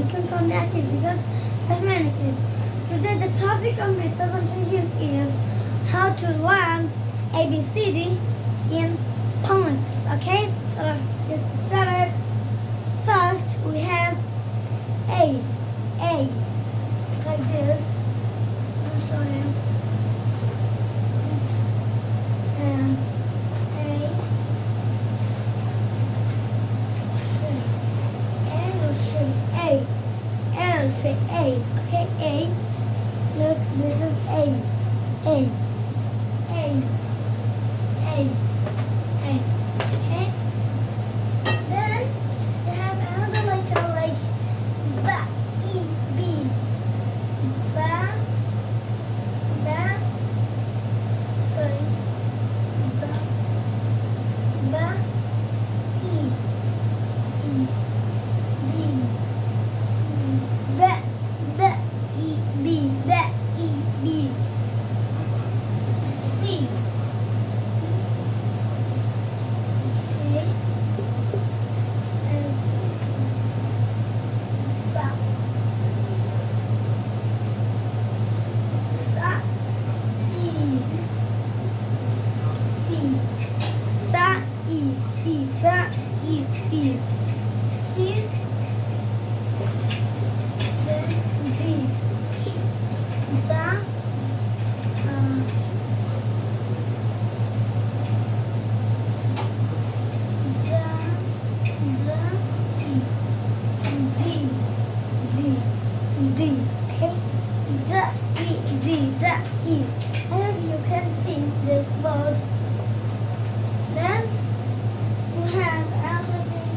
we can connect it because that's magnetic. Today the topic of my presentation is how to learn ABCD in phonics. Okay, so let's get started. First we have A, like this. I'll show you. And A, okay, A. Look, this is A, okay. Then you have another letter like B, E, B, sorry, B, E, B. E. As you can see this word. Then we have another thing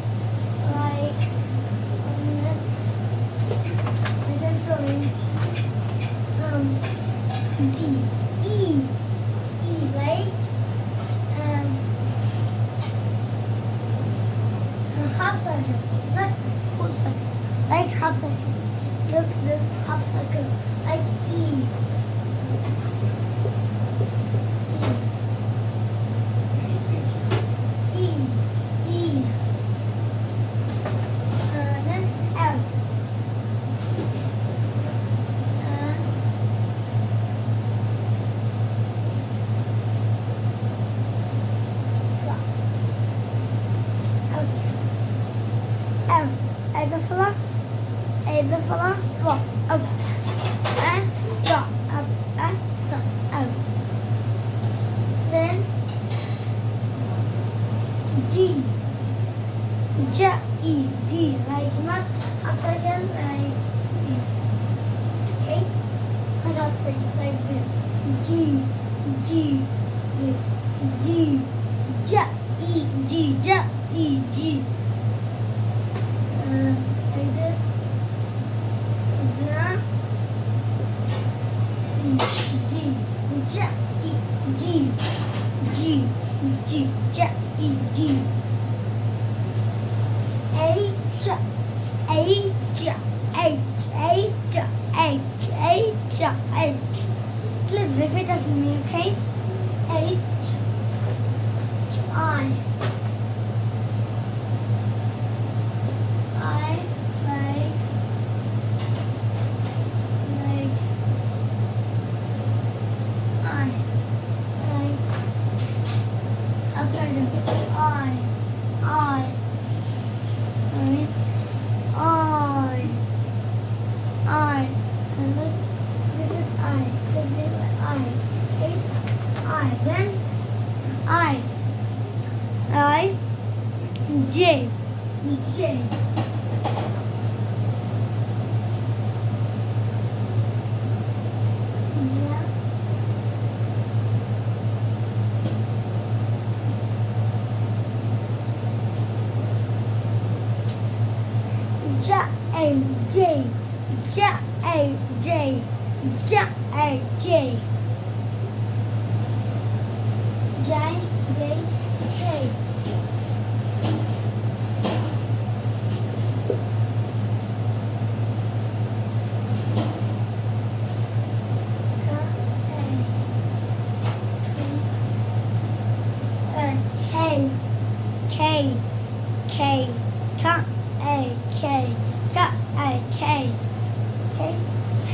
like I can show you. D, E, like half circle, not full circle, like half circle. Look, this half circle, like E. Then F. A the floor, for F. Then G, G, like not half second, like this. Okay, not half second, like this. G, this. G, like this. H. Please repeat after me, okay? H, I, like after the I, and look, this is I, okay? Then J. K. got a K. K. K.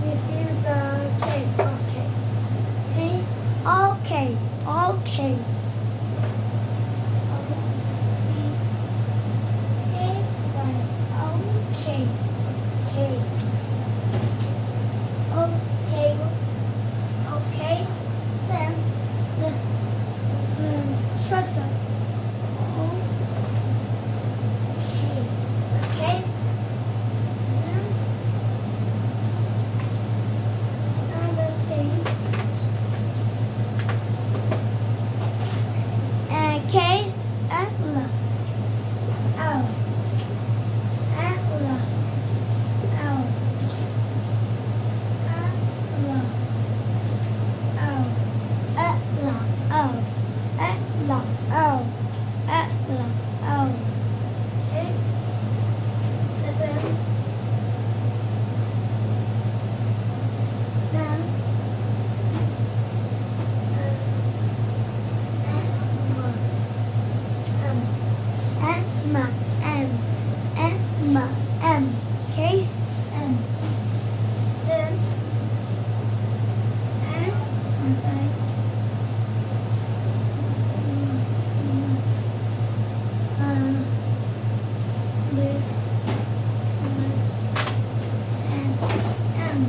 This is the K. Okay. K. Okay. Okay. Okay. Okay. Okay. Okay. Then the shortcuts. Okay. Okay. Then another thing. K and L. L. M. Okay? M. Then M. I'm sorry. This and M.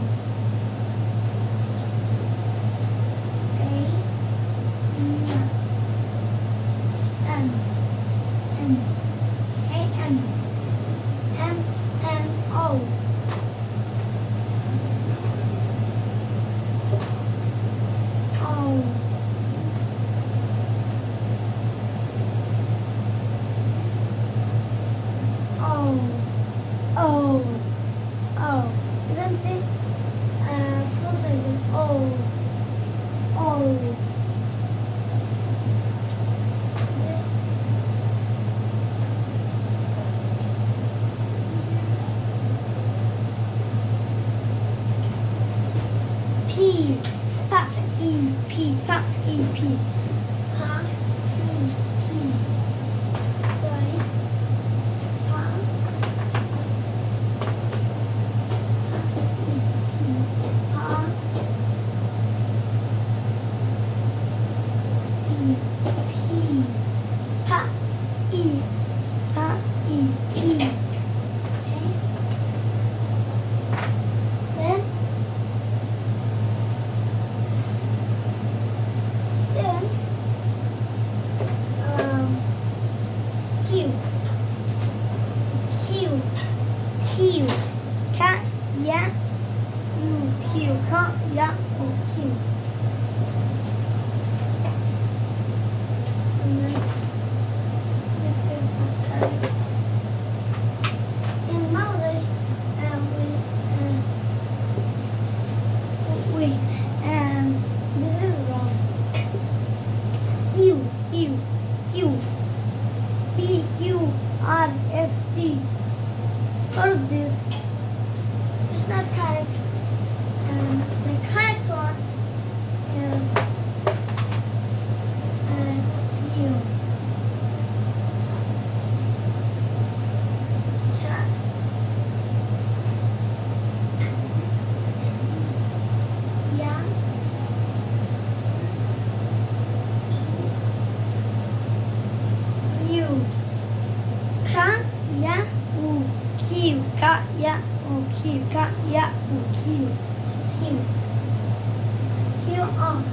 You don't see closer again. P. Pop. E. P. Pop. E. P. Pop. E. P. Sorry. Pop. Q. Cat, ya, U, Q, cat, ya, or Q. Next, this is the correct. In English, this is wrong. U, P, Q, R, S, T. All of this is not correct. The correct one is Q. Cat. Yeah. U. Cat. Yeah. U. Q, cat, yeah, or Q, cat, yeah, or Q, Q, Q on.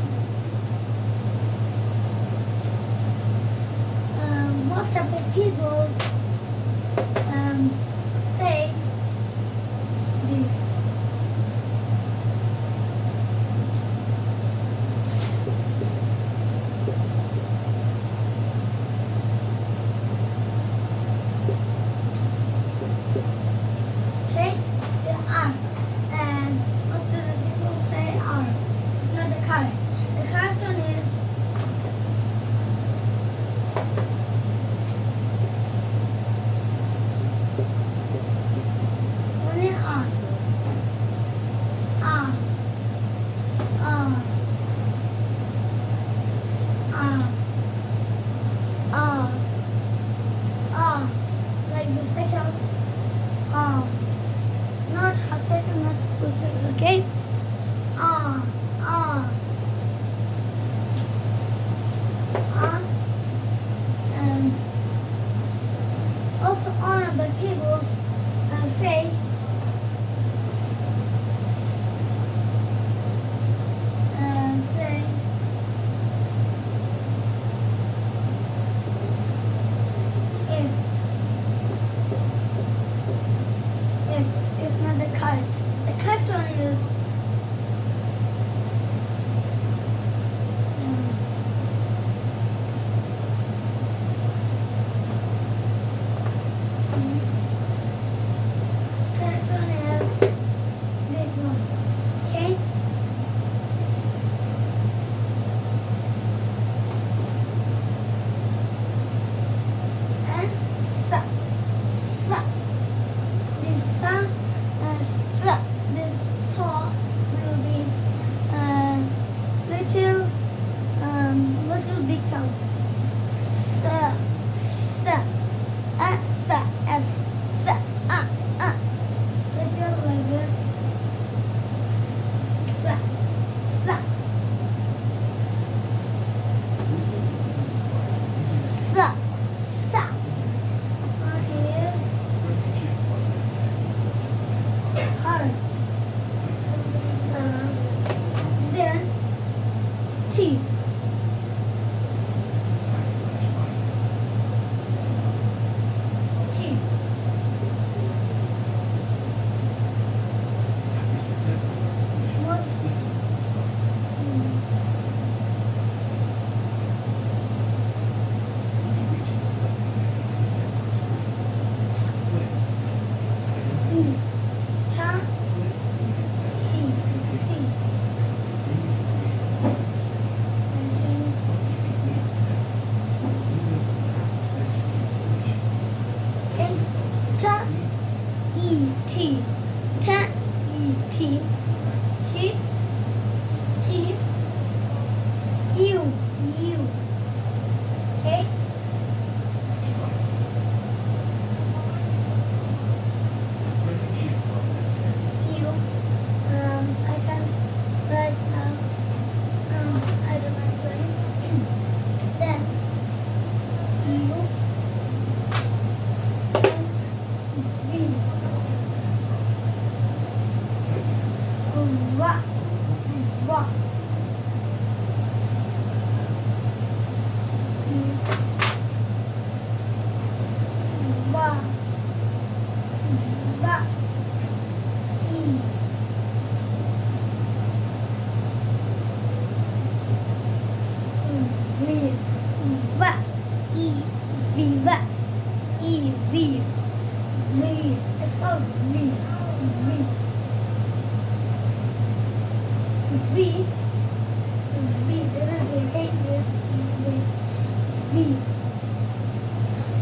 Most of the people say this. And most of the people say R. It's not the correct. E T, tat, E T, T, T, U, U. Okay. U. I can't right now. I don't know actually. Then U. V. Va. Va. Va. Va. E. V. Va. E. Viva. E. V. V. It's called V. V. V. V. This is V. Hate this. V. V.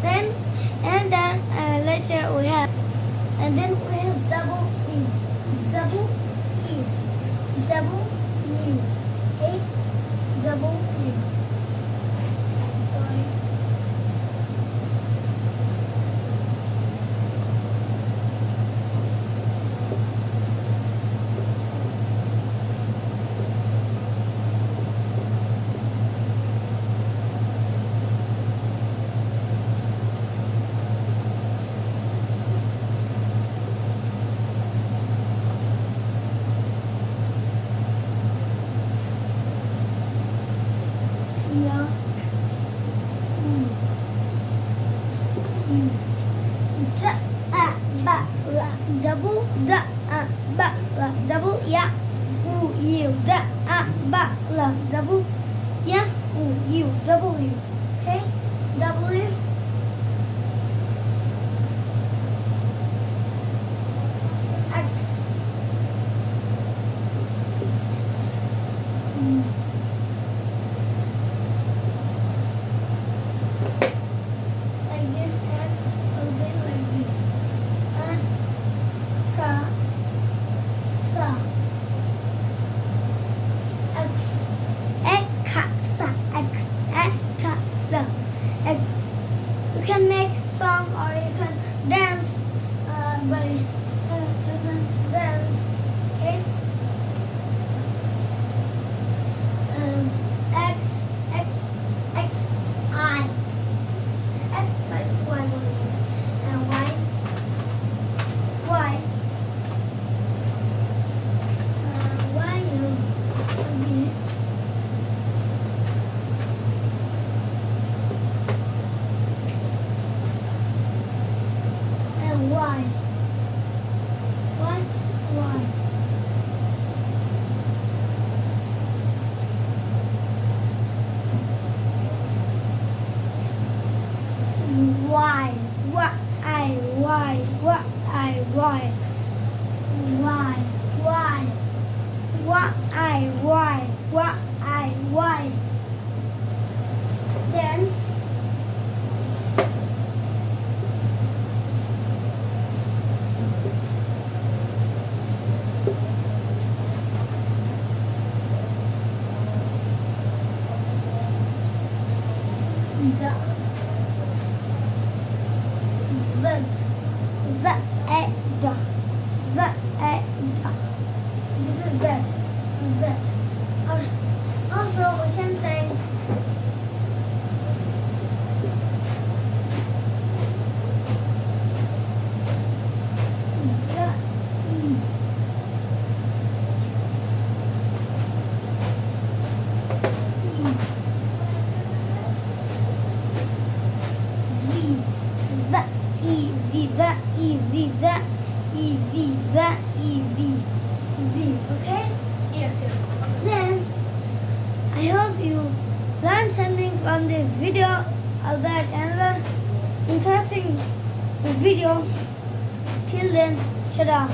Then and then later we have double E. Double E. Double U. Okay? Double U. Sorry. Yeah. Da, ba, la, double, da, ba, la, double, yeah. You, da, ba, la, double, yeah. You, W. Okay? W. X. Like this, X will be like this. Ka, sa. X. Ka, sa. X. Ka, sa. X. You can make song or you can dance by you can dance. Okay? X, X, X, I. X, sorry, Y over here. And Y, Y. Y will be and Y. What? Y. Y, Y, I, Y, Y, I, Y, Y, Y, Y, I, Y, Y, I, Y. Then da. Z, da, Z, da. This is Z, Z. Also, we can say Z, E. E. V, Z, E, V, Z, E, V, Z, E, V, Z, E, V, V. Okay? Yes, yes. Then, I hope you learned something from this video. I'll back another interesting video. Till then, ta-da.